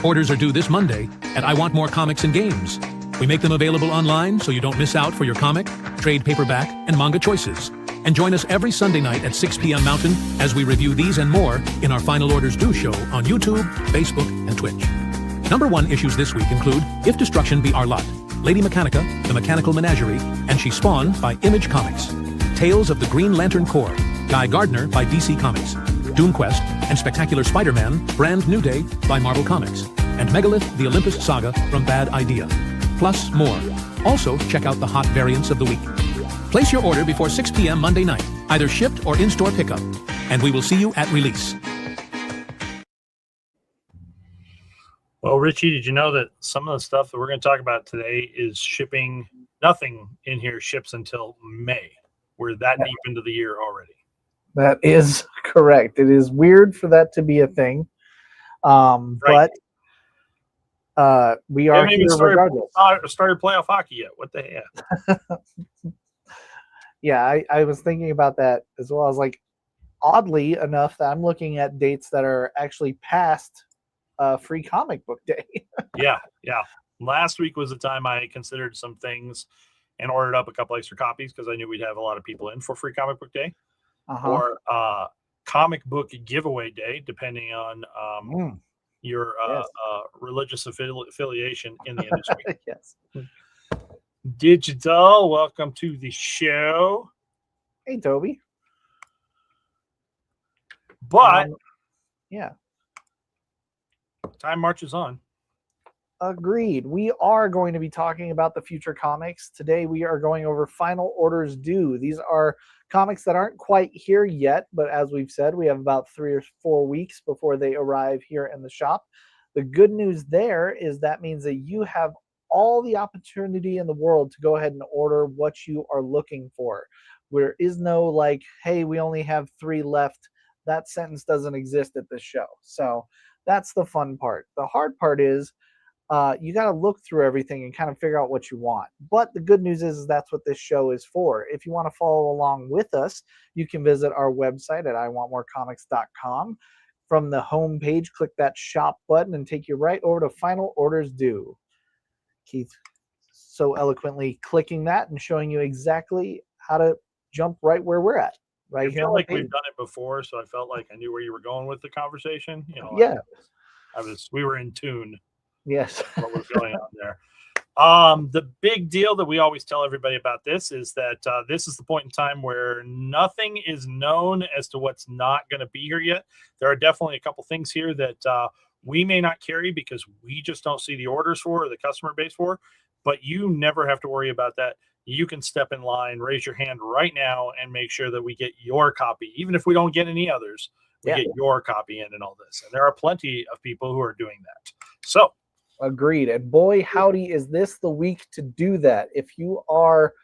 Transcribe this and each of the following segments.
Orders are due this Monday at I Want More Comics and Games. We make them available online so you don't miss out for your comic, trade paperback, and manga choices. And join us every Sunday night at 6 p.m. Mountain as we review these and more in our Final Orders Due show on YouTube, Facebook, and Twitch. Number 1 issues this week include If Destruction Be Our Lot, Lady Mechanica, The Mechanical Menagerie, and She Spawned by Image Comics. Tales of the Green Lantern Corps, Guy Gardner by DC Comics. Doom Quest and Spectacular Spider-Man, Brand New Day by Marvel Comics. And Megalith, the Olympus Saga from Bad Idea. Plus more. Also, check out the hot variants of the week. Place your order before 6 p.m. Monday night, either shipped or in-store pickup. And we will see you at release. Well, Richie, did you know that some of the stuff that we're going to talk about today is shipping? Nothing in here ships until May. We're that deep into the year already. That is correct. It is weird for that to be a thing. Right. But we are here regardless. Started playoff hockey yet. What the heck? Yeah, I was thinking about that as well. I was like, oddly enough, that I'm looking at dates that are actually past Free Comic Book Day. Yeah. Last week was the time I considered some things and ordered up a couple extra copies because I knew we'd have a lot of people in for Free Comic Book Day. Or comic book giveaway day, depending on your religious affiliation in the industry. Yes. Digital, welcome to the show. Hey, Toby. But yeah, time marches on. Agreed. We are going to be talking about the future comics. Today we are going over Final Orders Due. These are comics that aren't quite here yet, but as we've said, we have about 3 or 4 weeks before they arrive here in the shop. The good news there is that means that you have all the opportunity in the world to go ahead and order what you are looking for. There is no like, hey, we only have 3 left. That sentence doesn't exist at this show. So that's the fun part. The hard part is you got to look through everything and kind of figure out what you want. But the good news is that's what this show is for. If you want to follow along with us, you can visit our website at iwantmorecomics.com. From the home page, click that shop button and take you right over to Final Orders Due. Keith so eloquently clicking that and showing you exactly how to jump right where we're at. Right I here. feel like we've done it before, so I felt like I knew where you were going with the conversation. Yeah. We were in tune. Yes. What was going on there? The big deal that we always tell everybody about this is that this is the point in time where nothing is known as to what's not going to be here yet. There are definitely a couple things here that we may not carry because we just don't see the orders for or the customer base for, but you never have to worry about that. You can step in line, raise your hand right now, and make sure that we get your copy. Even if we don't get any others, we get your copy in and all this. And there are plenty of people who are doing that. So, agreed. And boy, howdy, is this the week to do that. If you are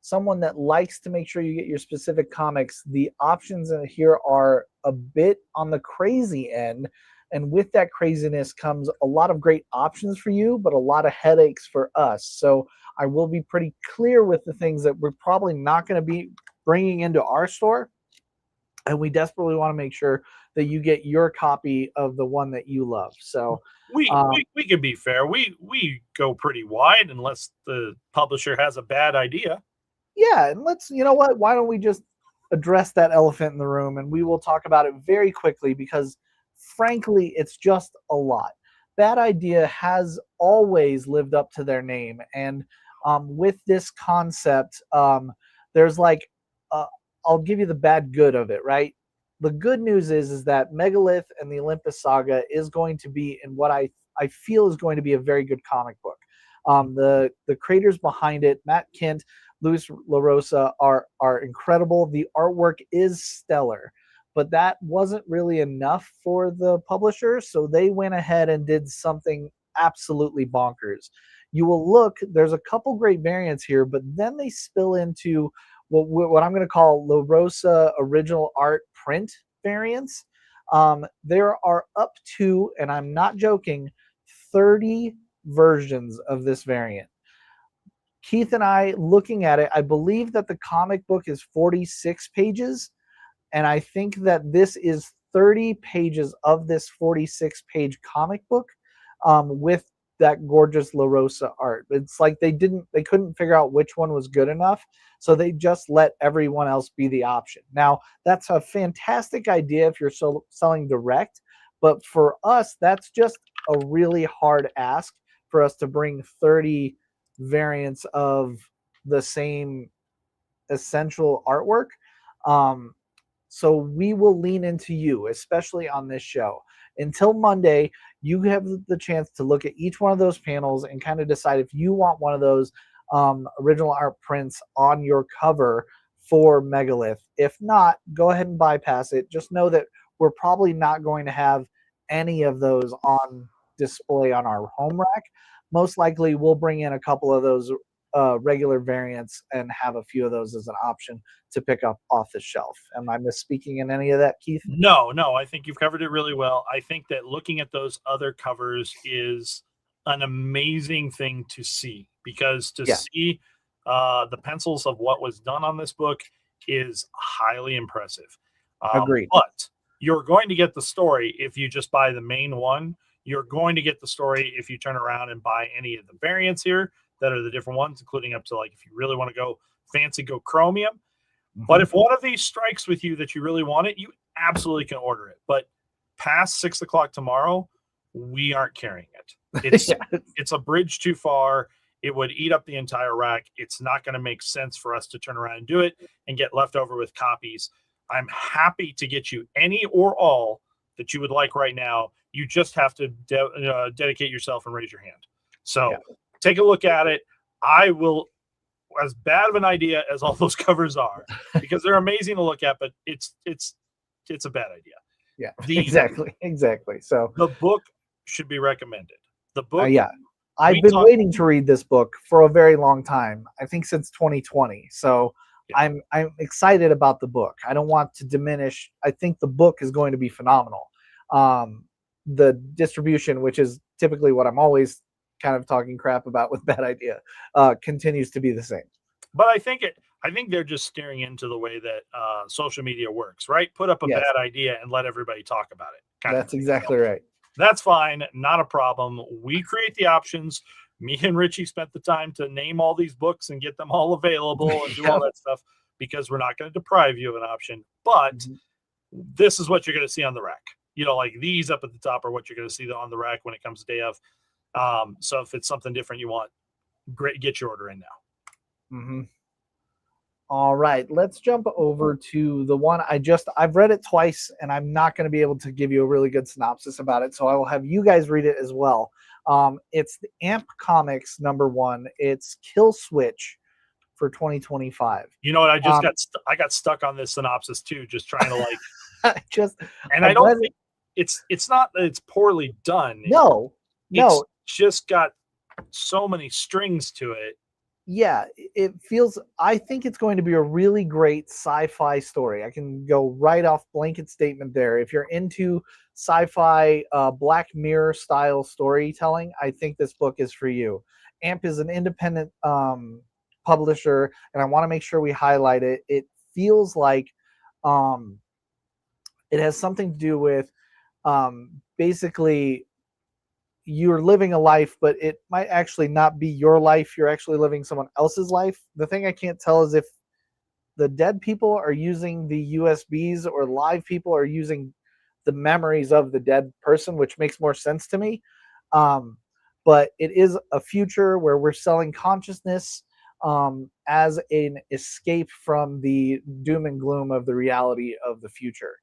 someone that likes to make sure you get your specific comics, the options in here are a bit on the crazy end. And with that craziness comes a lot of great options for you, but a lot of headaches for us. So I will be pretty clear with the things that we're probably not going to be bringing into our store. And we desperately want to make sure that you get your copy of the one that you love. So we can be fair. We go pretty wide unless the publisher has a bad idea. Yeah, and you know what? Why don't we just address that elephant in the room, and we will talk about it very quickly because, frankly, it's just a lot. Bad Idea has always lived up to their name, and with this concept, there's like, I'll give you the bad good of it, right? The good news is that Megalith and the Olympus Saga is going to be in what I feel is going to be a very good comic book. The creators behind it, Matt Kent, Luis LaRosa, are incredible. The artwork is stellar, but that wasn't really enough for the publisher, so they went ahead and did something absolutely bonkers. You will look, there's a couple great variants here, but then they spill into what I'm going to call LaRosa original art print variants. There are up to, and I'm not joking, 30 versions of this variant. Keith and I, looking at it, I believe that the comic book is 46 pages, and I think that this is 30 pages of this 46-page comic book with that gorgeous La Rosa art. It's like they couldn't figure out which one was good enough, so they just let everyone else be the option. Now, that's a fantastic idea if you're selling direct, but for us, that's just a really hard ask for us to bring 30 variants of the same essential artwork. So we will lean into you, especially on this show. Until Monday, you have the chance to look at each one of those panels and kind of decide if you want one of those original art prints on your cover for Megalith. If not, go ahead and bypass it. Just know that we're probably not going to have any of those on display on our home rack. Most likely, we'll bring in a couple of those regular variants and have a few of those as an option to pick up off the shelf. Am I misspeaking in any of that, Keith? No, I think you've covered it really well. I think that looking at those other covers is an amazing thing to see, because to see the pencils of what was done on this book is highly impressive. Agreed. But you're going to get the story if you just buy the main one. You're going to get the story if you turn around and buy any of the variants here that are the different ones, including up to, like, if you really want to go fancy, go chromium. Mm-hmm. But if one of these strikes with you that you really want it, you absolutely can order it. But past 6 o'clock tomorrow, we aren't carrying it. It's it's a bridge too far. It would eat up the entire rack. It's not going to make sense for us to turn around and do it and get left over with copies. I'm happy to get you any or all that you would like right now. You just have to dedicate yourself and raise your hand. So take a look at it. I will, as bad of an idea as all those covers are, because they're amazing to look at, but it's a bad idea. Yeah, exactly. So the book should be recommended. The book. I've been waiting to read this book for a very long time. I think since 2020. So I'm excited about the book. I don't want to diminish. I think the book is going to be phenomenal. The distribution, which is typically what I'm always kind of talking crap about with Bad Idea, continues to be the same. But I think they're just steering into the way that social media works, right? Put up a bad idea and let everybody talk about it. That's exactly right. That's fine. Not a problem. We create the options. Me and Richie spent the time to name all these books and get them all available and do all that stuff, because we're not going to deprive you of an option. But this is what you're going to see on the rack. Like these up at the top are what you're going to see on the rack when it comes to day of. So if it's something different you want, great, get your order in now. Mm-hmm. All right, let's jump over to the one I've read it twice, and I'm not going to be able to give you a really good synopsis about it, so I will have you guys read it as well. It's the AMP Comics #1. It's Kill Switch for 2025. You know what? I got stuck on this synopsis too, just trying to like I don't think it's not that it's poorly done. No. It's just got so many strings to it. Yeah, I think it's going to be a really great sci-fi story. I can go right off blanket statement there. If you're into sci-fi, Black Mirror style storytelling, I think this book is for you. AMP is an independent publisher, and I want to make sure we highlight it. It feels like it has something to do with basically you're living a life, but it might actually not be your life. You're actually living someone else's life. The thing I can't tell is if the dead people are using the USBs or live people are using the memories of the dead person, which makes more sense to me. But it is a future where we're selling consciousness as an escape from the doom and gloom of the reality of the future.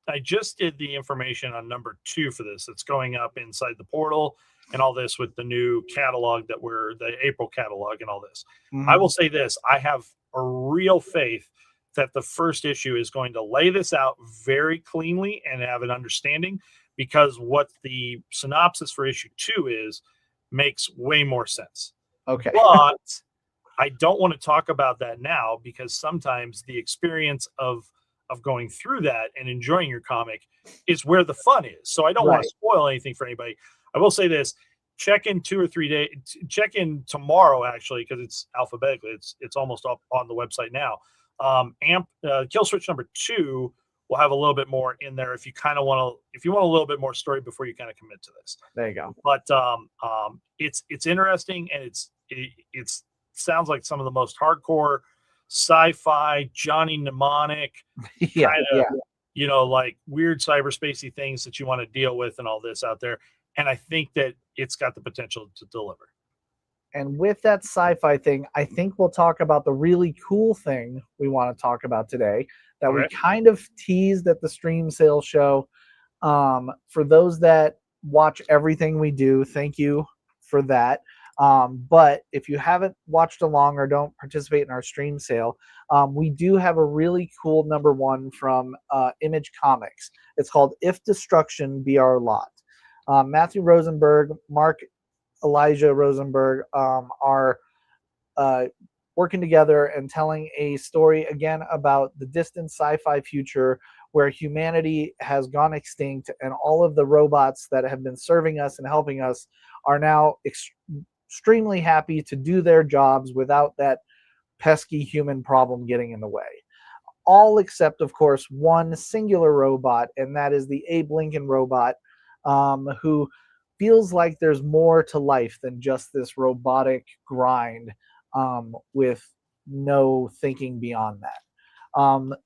I just did the information on #2 for this. It's going up inside the portal and all this with the new catalog the April catalog and all this. Mm-hmm. I will say this. I have a real faith that the first issue is going to lay this out very cleanly and have an understanding, because what the synopsis for issue 2 is makes way more sense. Okay. But I don't want to talk about that now, because sometimes the experience of going through that and enjoying your comic is where the fun is. So I don't want to spoil anything for anybody. I will say this: check in 2 or 3 days. Check in tomorrow, actually, because it's alphabetically. It's almost up on the website now. Kill Switch #2 we'll have a little bit more in there if you kind of want to, if you want a little bit more story before you kind of commit to this. There you go. But it's interesting, and it sounds like some of the most hardcore sci-fi Johnny mnemonic Yeah, kind of, yeah. like weird cyberspacey things that you want to deal with and all this out there. And I think that it's got the potential to deliver. And with that sci-fi thing, I think we'll talk about the really cool thing we want to talk about today that we kind of teased at the stream sale show. For those that watch everything we do, thank you for that. But if you haven't watched along or don't participate in our stream sale, we do have a really cool #1 from Image Comics. It's called If Destruction Be Our Lot. Matthew Rosenberg, Mark Elijah Rosenberg are working together and telling a story again about the distant sci-fi future where humanity has gone extinct and all of the robots that have been serving us and helping us are now extremely happy to do their jobs without that pesky human problem getting in the way. All except, of course, one singular robot, and that is the Abe Lincoln robot, who feels like there's more to life than just this robotic grind with no thinking beyond that.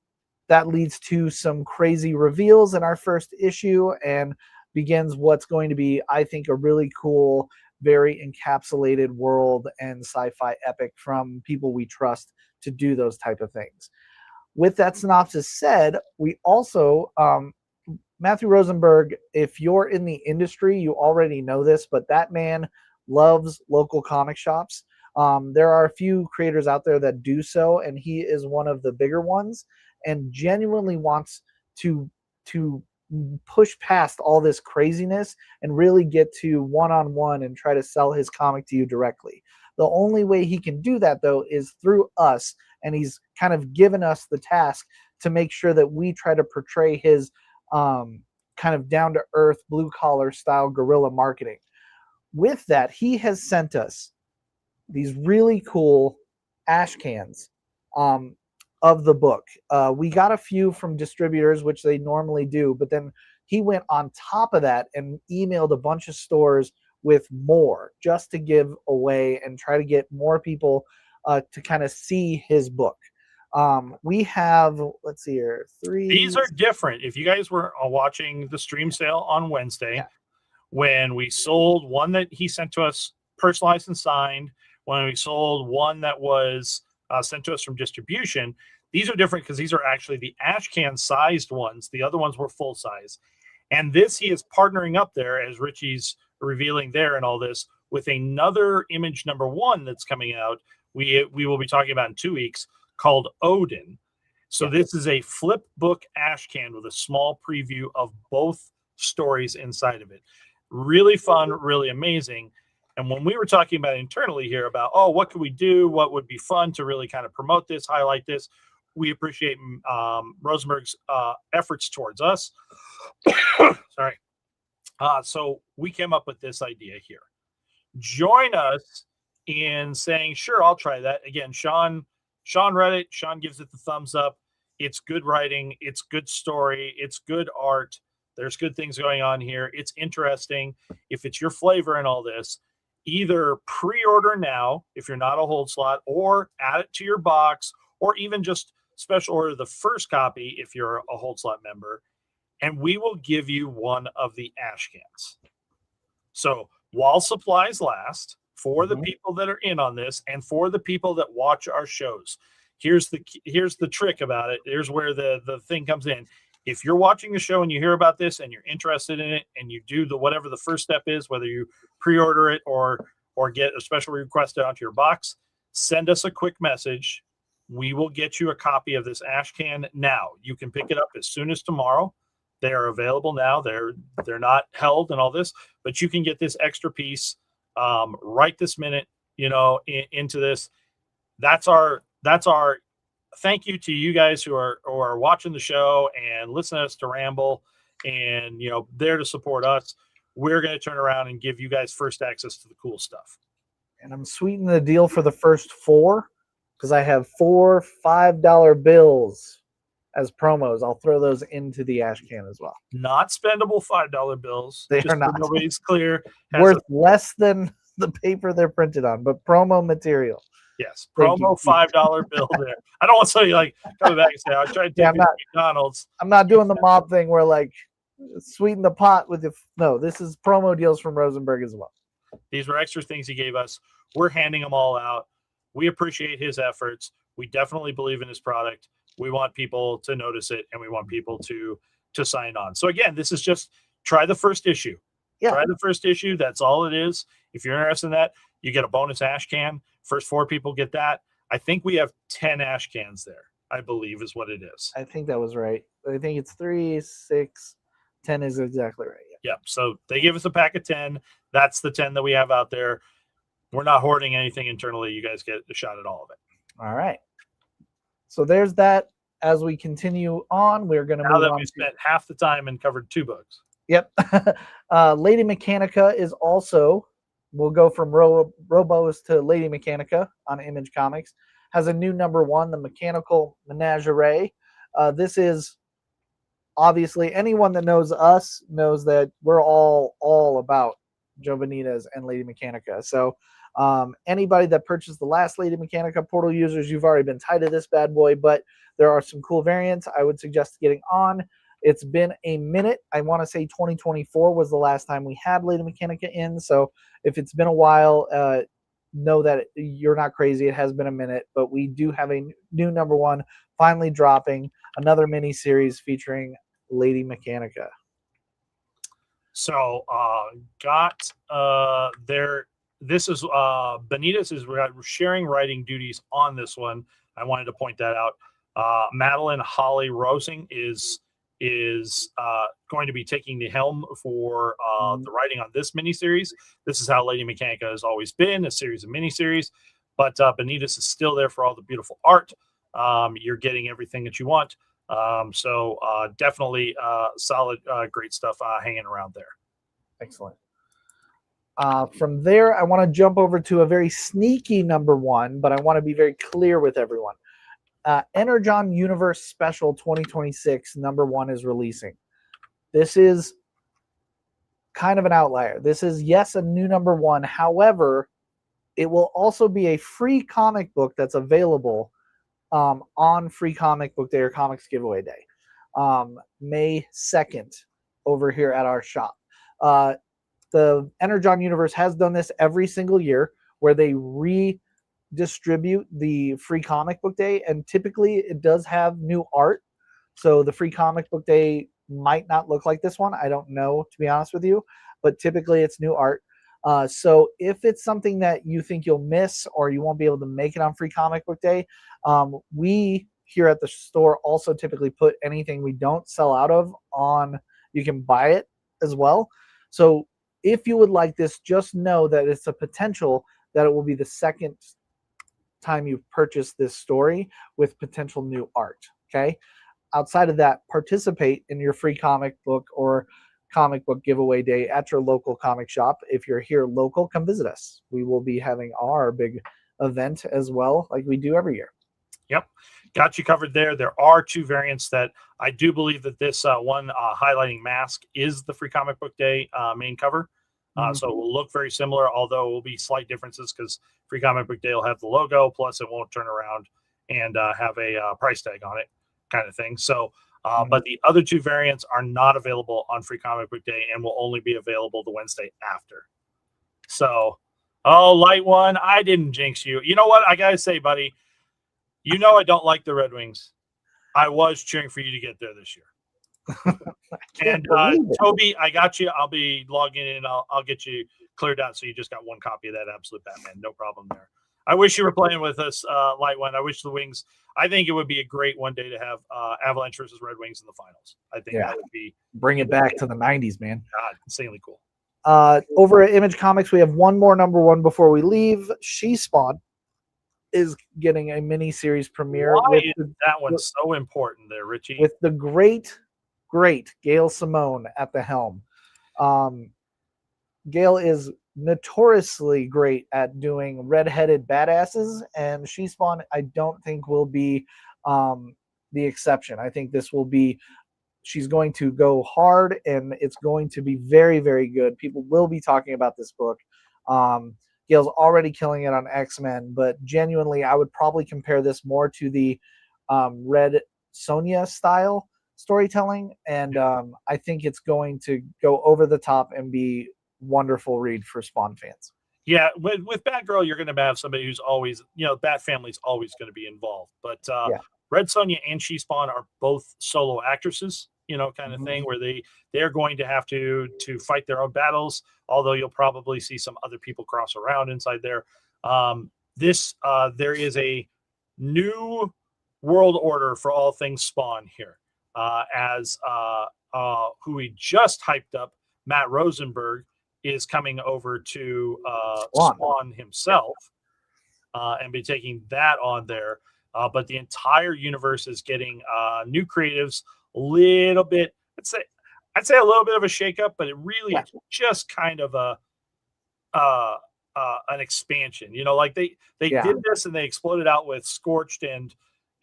That leads to some crazy reveals in our first issue and begins what's going to be, I think, a really cool, very encapsulated world and sci-fi epic from people we trust to do those type of things. With that synopsis said, we also, Matthew Rosenberg, if you're in the industry, you already know this, but that man loves local comic shops. There are a few creators out there that do so, and he is one of the bigger ones and genuinely wants to push past all this craziness and really get to one-on-one and try to sell his comic to you directly. The only way he can do that, though, is through us, and he's kind of given us the task to make sure that we try to portray his kind of down-to-earth, blue-collar style guerrilla marketing. With that, he has sent us these really cool ash cans of the book. We got a few from distributors, which they normally do, but then he went on top of that and emailed a bunch of stores with more just to give away and try to get more people to kind of see his book. We have, let's see here, 3. These are different. If you guys were watching the stream sale on Wednesday, when we sold one that he sent to us personalized and signed, when we sold one that was sent to us from distribution, these are different because these are actually the ash can sized ones. The other ones were full size. And this, he is partnering up there, as Richie's revealing there and all this, with another Image #1 that's coming out. We will be talking about in 2 weeks, called Odin. So this is a flip book ash can with a small preview of both stories inside of it. Really fun, really amazing. And when we were talking about internally here about, what could we do? What would be fun to really kind of promote this, highlight this? We appreciate Rosenberg's efforts towards us. Sorry. So we came up with this idea here. Join us in saying, sure, I'll try that. Again, Sean read it. Sean gives it the thumbs up. It's good writing. It's good story. It's good art. There's good things going on here. It's interesting. If it's your flavor and all this, either pre-order now if you're not a hold slot, or add it to your box, or even just special order the first copy if you're a hold slot member, and we will give you one of the ash cans. So while supplies last, for the people that are in on this and for the people that watch our shows, here's the trick about it. Here's where the thing comes in. If you're watching the show and you hear about this and you're interested in it and you do whatever the first step is, whether you pre-order it or get a special request onto your box, send us a quick message. We will get you a copy of this ash can now. You can pick it up as soon as tomorrow. They are available now. They're not held and all this, but you can get this extra piece right this minute, into this. That's our thank you to you guys who are watching the show and listening to us to ramble and, there to support us. We're going to turn around and give you guys first access to the cool stuff. And I'm sweetening the deal for the first 4 because I have 4 $5 bills as promos. I'll throw those into the ash can as well. Not spendable $5 bills. They just are not. So nobody's clear. Worth less than the paper they're printed on, but promo material. Yes, Thank promo you. $5 bill there. I don't want somebody like coming back and say, "I tried to take you to McDonald's." I'm not doing the mob thing where like sweeten the pot with the. No, this is promo deals from Rosenberg as well. These were extra things he gave us. We're handing them all out. We appreciate his efforts. We definitely believe in his product. We want people to notice it, and we want people to sign on. So again, this is just try the first issue. Yeah. Try the first issue. That's all it is. If you're interested in that, you get a bonus ash can. First 4 people get that. I think we have 10 ash cans there, I believe is what it is. I think that was right. I think it's 3, 6, 10 is exactly right. Yeah. So they give us a pack of 10. That's the 10 that we have out there. We're not hoarding anything internally. You guys get a shot at all of it. All right. So there's that. As we continue on, we're going to move on. Now that we spent half the time and covered 2 books. Yep. Lady Mechanica is also, we'll go from Robos to Lady Mechanica on Image Comics, has a new #1, the Mechanical Menagerie. This is obviously anyone that knows us knows that we're all about Joe Benitez and Lady Mechanica. So anybody that purchased the last Lady Mechanica portal users, you've already been tied to this bad boy, but there are some cool variants I would suggest getting on. It's been a minute. I want to say 2024 was the last time we had Lady Mechanica in. So if it's been a while, know that you're not crazy. It has been a minute, but we do have a new #1 finally dropping, another mini series featuring Lady Mechanica. So this is Benitez is sharing writing duties on this one. I wanted to point that out. Madeline Holly Rosing is going to be taking the helm for the writing on this miniseries. This is how Lady Mechanica has always been, a series of miniseries, but Benitez is still there for all the beautiful art. You're getting everything that you want. So definitely solid, great stuff hanging around there. Excellent. From there, I want to jump over to a very sneaky #1, but I want to be very clear with everyone. Energon Universe Special 2026 #1 is releasing. This is kind of an outlier. This is, yes, a new #1. However, it will also be a free comic book that's available on Free Comic Book Day or Comics Giveaway Day, May 2nd, over here at our shop. The Energon Universe has done this every single year, where they redistribute the Free Comic Book Day, and typically it does have new art. So the Free Comic Book Day might not look like this one. I don't know, to be honest with you, but typically it's new art. So if it's something that you think you'll miss or you won't be able to make it on Free Comic Book Day, we here at the store also typically put anything we don't sell out of on. You can buy it as well. So if you would like this, just know that it's a potential that it will be the second time you've purchased this story with potential new art. Okay. Outside of that, participate in your free comic book or comic book giveaway day at your local comic shop. If you're here local, come visit us. We will be having our big event as well, like we do every year. Yep. Got you covered there. There are 2 variants that I do believe that this one highlighting mask is the Free Comic Book Day main cover. So it will look very similar, although it will be slight differences because Free Comic Book Day will have the logo, plus it won't turn around and have a price tag on it kind of thing. So, but the other 2 variants are not available on Free Comic Book Day and will only be available the Wednesday after. So, Light One, I didn't jinx you. You know what? I got to say, buddy, you know I don't like the Red Wings. I was cheering for you to get there this year. And Toby, I got you. I'll be logging in. I'll get you cleared out. So you just got 1 copy of that Absolute Batman. No problem there. I wish you were playing with us, Light One. I wish the Wings. I think it would be a great one day to have Avalanche versus Red Wings in the finals. I think that would be bring it back to the 90s, man. God, insanely cool. Over at Image Comics, we have one more #1 before we leave. She Spawn is getting a mini series premiere. Why is that one so important there, Richie? With the great Gail Simone at the helm. Gail is notoriously great at doing redheaded badasses, and She Spawn I don't think will be the exception. I think this will be, she's going to go hard, and it's going to be very, very good. People will be talking about this book. Gail's already killing it on X-Men, but genuinely, I would probably compare this more to the Red Sonja style storytelling, and I think it's going to go over the top and be wonderful read for Spawn fans. Yeah, with Batgirl, you're going to have somebody who's always, Bat Family's always going to be involved. But Yeah. Red Sonja and She Spawn are both solo actresses, kind of thing, where they're going to have to fight their own battles. Although you'll probably see some other people cross around inside there. There is a new world order for all things Spawn here, as who we just hyped up, Matt Rosenberg, is coming over to Spawn himself, and be taking that on there. But the entire universe is getting new creatives, a little bit, I'd say a little bit of a shakeup, but it really is just kind of an expansion. Like they did this and they exploded out with Scorched and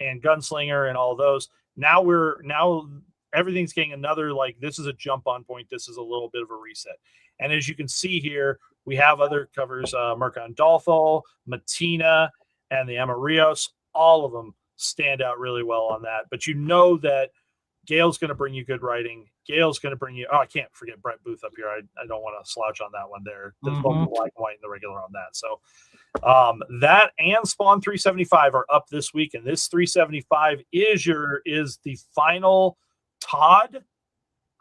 Gunslinger and all those. Now everything's getting another, like, this is a jump on point. This is a little bit of a reset. And as you can see here, we have other covers, Mercan Dolfo, Matina, and the Amarios. All of them stand out really well on that. But that Gail's going to bring you good writing. Gail's going to bring you, I can't forget Brett Booth up here. I don't want to slouch on that one there. There's both black and white and the regular on that. So that and Spawn 375 are up this week. And this 375 is the final Todd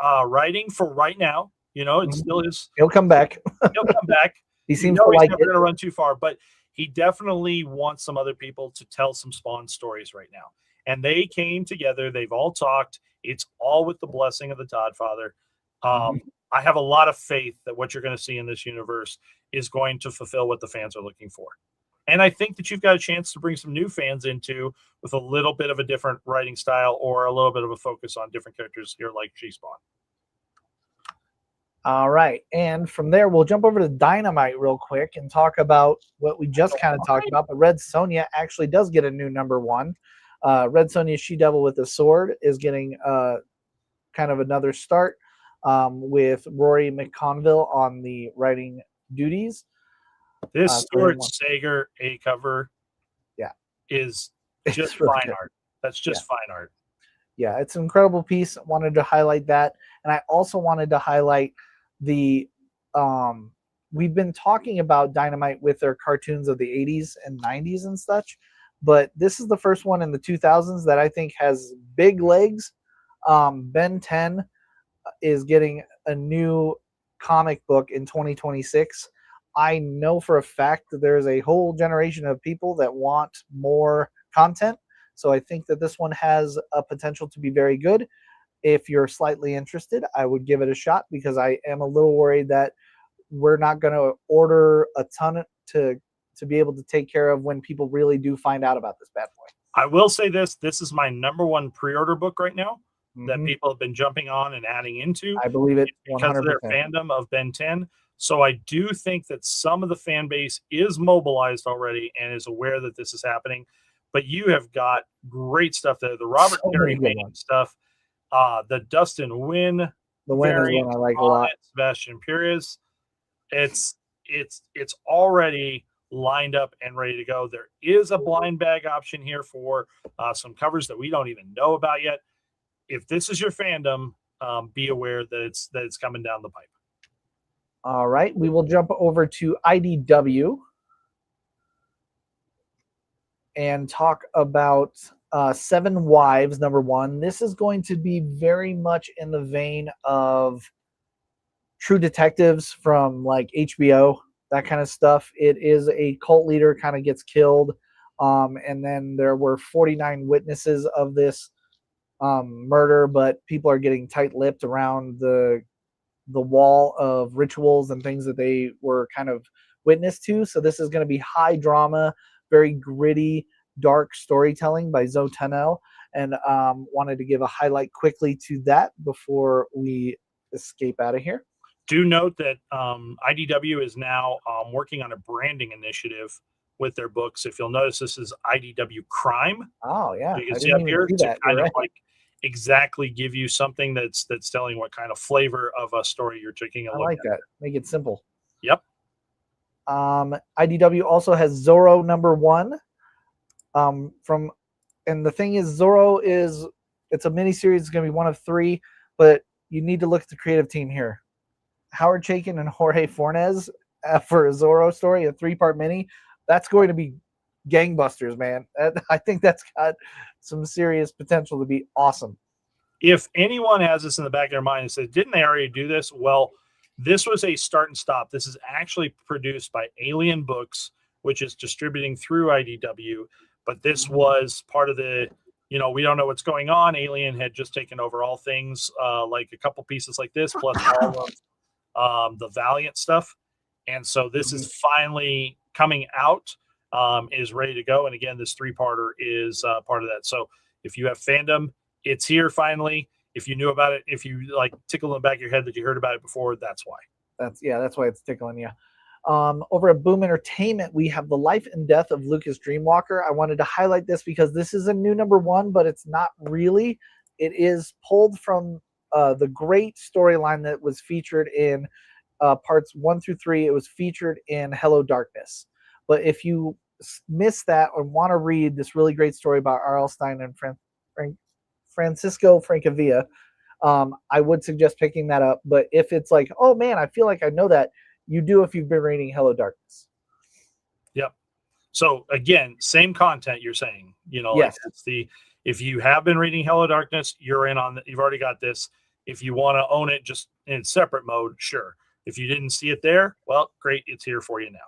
writing for right now. It still is. He'll come back. He'll come back. He seems he's like never going to run too far, but he definitely wants some other people to tell some Spawn stories right now. And they came together. They've all talked. It's all with the blessing of the Todd Father. I have a lot of faith that what you're going to see in this universe is going to fulfill what the fans are looking for. And I think that you've got a chance to bring some new fans into with a little bit of a different writing style or a little bit of a focus on different characters here like G-Spawn. All right. And from there, we'll jump over to Dynamite real quick and talk about what we just kind of talked about. But Red Sonja actually does get a new #1. Red Sonja She-Devil with a Sword is getting kind of another start with Rory McConville on the writing duties. This Stuart Sager A cover is just really fine art. That's just fine art. Yeah, it's an incredible piece. I wanted to highlight that. And I also wanted to highlight the we've been talking about Dynamite with their cartoons of the 80s and 90s and such, but this is the first one in the 2000s that I think has big legs. Ben 10 is getting a new comic book in 2026. I know for a fact that there's a whole generation of people that want more content, so I think that this one has a potential to be very good. If you're slightly interested, I would give it a shot, because I am a little worried that we're not going to order a ton to be able to take care of when people really do find out about this bad boy. I will say this is my #1 pre-order book right now that people have been jumping on and adding into. I believe it 100%. Because of their fandom of Ben 10. So I do think that some of the fan base is mobilized already and is aware that this is happening. But you have got great stuff there. The Robert Terry stuff, the Dustin Wynn, the Wynn is one I like a lot. Sebastian Perez. It's already lined up and ready to go. There is a blind bag option here for some covers that we don't even know about yet. If this is your fandom, be aware that it's coming down the pipe. All right, we will jump over to IDW and talk about Seven Wives #1. This is going to be very much in the vein of True Detectives from like HBO, that kind of stuff. It is a cult leader kind of gets killed, and then there were 49 witnesses of this murder, but people are getting tight-lipped around the wall of rituals and things that they were kind of witness to. So this is going to be high drama, very gritty, dark storytelling by Zoe Tennell, and wanted to give a highlight quickly to that before we escape out of here. Do note that IDW is now working on a branding initiative with their books. If you'll notice, this is IDW Crime. Oh yeah, You can I see didn't up even here see to that. kind You're of right. like exactly give you something that's telling what kind of flavor of a story you're taking a I look like at. that. Make it simple. Yep. IDW also has Zorro #1. And the thing is, Zorro it's a miniseries. It's going to be one of 3, but you need to look at the creative team here. Howard Chaykin and Jorge Fornes for a Zorro story, a 3-part mini. That's going to be gangbusters, man. I think that's got some serious potential to be awesome. If anyone has this in the back of their mind and says, didn't they already do this? Well, this was a start and stop. This is actually produced by Alien Books, which is distributing through IDW. But this was part of the, we don't know what's going on. Alien had just taken over all things, like a couple pieces like this, plus all of the Valiant stuff. And so this is finally coming out, is ready to go. And again, this 3-parter is part of that. So if you have fandom, it's here finally. If you knew about it, if you like tickle in the back of your head that you heard about it before, that's why. That's why it's tickling you. Over at Boom Entertainment, we have The Life and Death of Lucas Dreamwalker. I wanted to highlight this because this is a new #1, but it's not really. It is pulled from the great storyline that was featured in parts 1 through 3. It was featured in Hello Darkness. But if you miss that or want to read this really great story about R.L. Stine and Francisco Francavilla, I would suggest picking that up. But if it's like, oh man, I feel like I know that, you do if you've been reading Hello Darkness. Yep. So again, same content you're saying, Yes. like if you have been reading Hello Darkness, you're in on you've already got this. If you want to own it just in separate mode, sure. If you didn't see it there, well, great, it's here for you now.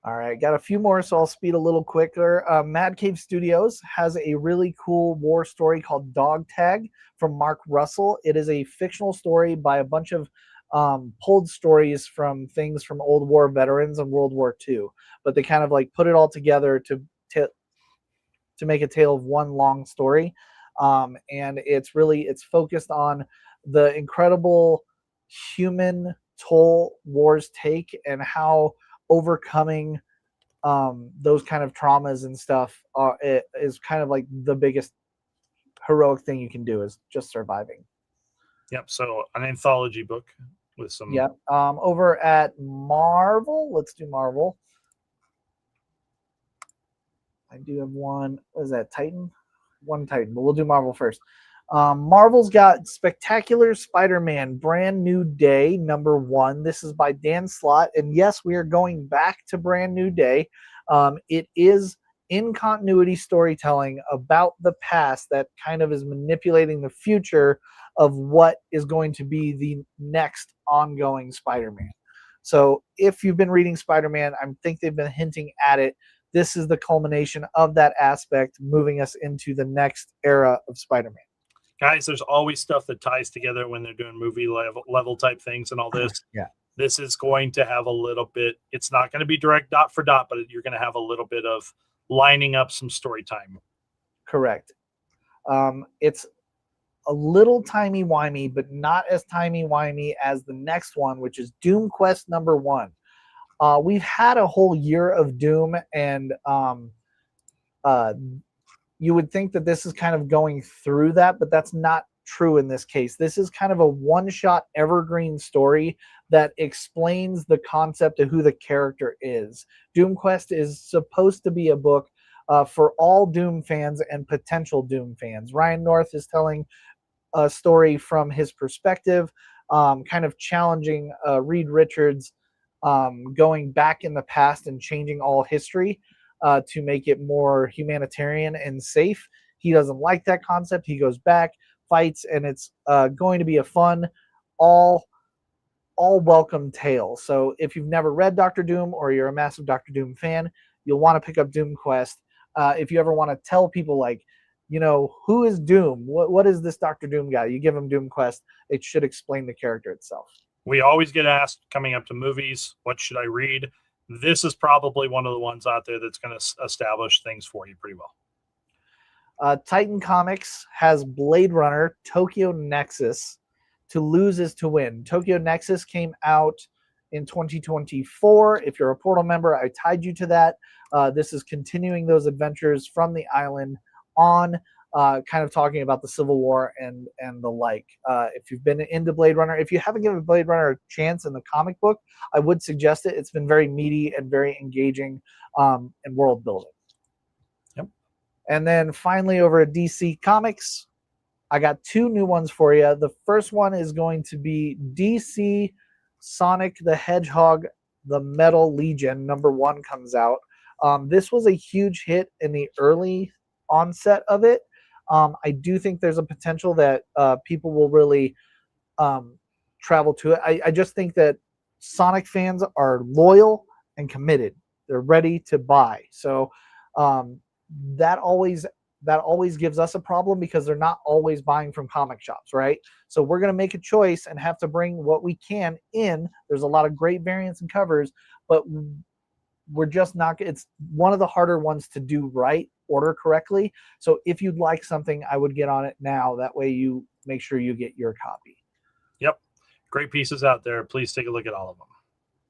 All right, got a few more, so I'll speed a little quicker. Mad Cave Studios has a really cool war story called Dog Tag from Mark Russell. It is a fictional story by a bunch of pulled stories from things from old war veterans and World War II, but they kind of like put it all together to make a tale of one long story. And it's focused on the incredible human toll wars take and how overcoming those kind of traumas and stuff is kind of like the biggest heroic thing you can do is just surviving. Yep. So an anthology book with some. Yep. Over at Marvel, let's do Marvel. I do have one. What is that? Titan? One Titan, but we'll do Marvel first. Marvel's got Spectacular Spider-Man Brand New Day #1. This is by Dan Slott. And yes, we are going back to Brand New Day. It is in continuity storytelling about the past that kind of is manipulating the future of what is going to be the next ongoing Spider-Man. So if you've been reading Spider-Man, I think they've been hinting at it. This is the culmination of that aspect, moving us into the next era of Spider-Man. Guys, there's always stuff that ties together when they're doing movie level type things and all this. Yeah. This is going to have a little bit, it's not going to be direct dot for dot, but you're going to have a little bit of lining up some story time. Correct. It's a little timey-wimey, but not as timey-wimey as the next one, which is Doom Quest #1. We've had a whole year of Doom, and you would think that this is kind of going through that, but that's not true in this case. This is kind of a one-shot evergreen story that explains the concept of who the character is. Doom Quest is supposed to be a book for all Doom fans and potential Doom fans. Ryan North is telling a story from his perspective, kind of challenging Reed Richards, going back in the past and changing all history to make it more humanitarian and safe. He doesn't like that concept. He goes back, fights, and it's going to be a fun, all welcome tale. So if you've never read Doctor Doom or you're a massive Doctor Doom fan, you'll want to pick up Doom Quest. If you ever want to tell people like, who is Doom? What is this Doctor Doom guy? You give them Doom Quest. It should explain the character itself. We always get asked coming up to movies, what should I read? This is probably one of the ones out there that's going to establish things for you pretty well. Titan Comics has Blade Runner Tokyo Nexus. To lose is to win. Tokyo Nexus came out in 2024. If you're a Portal member, I tied you to that. This is continuing those adventures from the island on, kind of talking about the Civil War and the like. If you've been into Blade Runner, if you haven't given Blade Runner a chance in the comic book, I would suggest it. It's been very meaty and very engaging, and world building. Yep. And then finally over at DC Comics, I got 2 new ones for you. The first one is going to be DC Sonic the Hedgehog, the Metal Legion, #1 comes out. This was a huge hit in the early onset of it. I do think there's a potential that people will really travel to it. I just think that Sonic fans are loyal and committed. They're ready to buy. So that always gives us a problem because they're not always buying from comic shops, right? So we're going to make a choice and have to bring what we can in. There's a lot of great variants and covers, but we're just not, it's one of the harder ones to do right, order correctly. So if you'd like something, I would get on it now. That way you make sure you get your copy. Yep. Great pieces out there. Please take a look at all of them.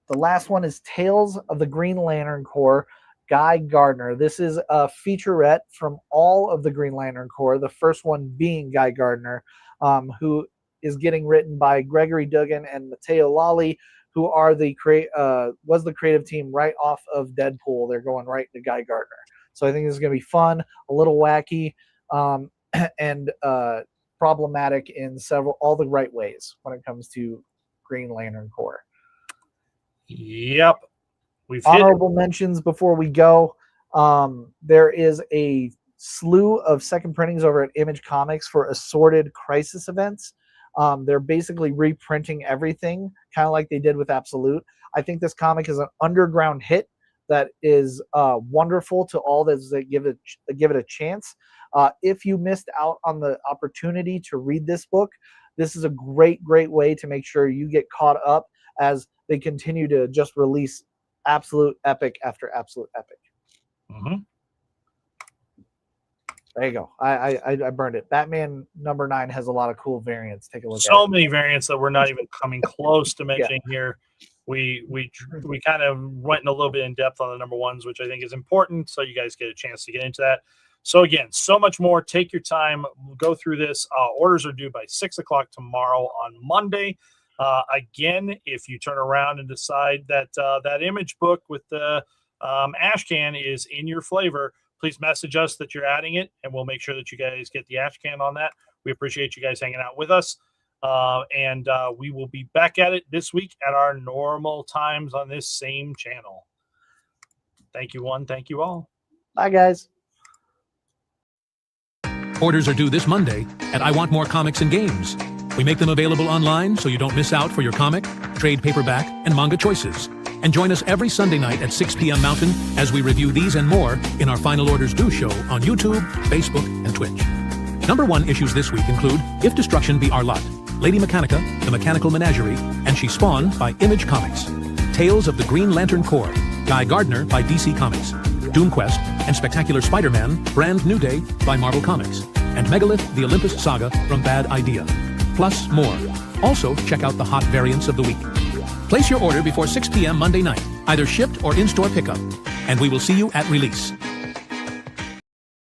The last one is Tales of the Green Lantern Corps, Guy Gardner. This is a featurette from all of the Green Lantern Corps, the first one being Guy Gardner, who is getting written by Gregory Duggan and Matteo Lally, who are was the creative team right off of Deadpool. They're going right to Guy Gardner. So I think this is going to be fun, a little wacky, and problematic in all the right ways when it comes to Green Lantern Corps. Yep. Honorable mentions before we go. There is a slew of second printings over at Image Comics for assorted crisis events. They're basically reprinting everything, kind of like they did with Absolute. I think this comic is an underground hit that is wonderful to all that give it a chance. If you missed out on the opportunity to read this book, this is a great way to make sure you get caught up as they continue to just release absolute epic after absolute epic. Mm-hmm. There you go. I burned it. Batman #9 has a lot of cool variants. Take a look at it. So many variants that we're not even coming close to mentioning here. We kind of went in a little bit in depth on the #1s, which I think is important, so you guys get a chance to get into that. So again, so much more. Take your time. We'll go through this. Orders are due by 6 o'clock tomorrow on Monday. Again, if you turn around and decide that that Image book with the ash can is in your flavor, please message us that you're adding it, and we'll make sure that you guys get the ash can on that. We appreciate you guys hanging out with us. And we will be back at it this week at our normal times on this same channel. Thank you, one. Thank you all. Bye, guys. Orders are due this Monday at I Want More Comics and Games. We make them available online so you don't miss out for your comic, trade paperback, and manga choices. And join us every Sunday night at 6 p.m. Mountain as we review these and more in our Final Orders Due show on YouTube, Facebook, and Twitch. #1 issues this week include If Destruction Be Our Lot, Lady Mechanica, The Mechanical Menagerie, and She Spawned by Image Comics, Tales of the Green Lantern Corps, Guy Gardner by DC Comics, Doom Quest and Spectacular Spider-Man, Brand New Day by Marvel Comics, and Megalith, The Olympus Saga from Bad Idea. Plus more. Also, check out the hot variants of the week. Place your order before 6 p.m. Monday night, either shipped or in-store pickup, and we will see you at release.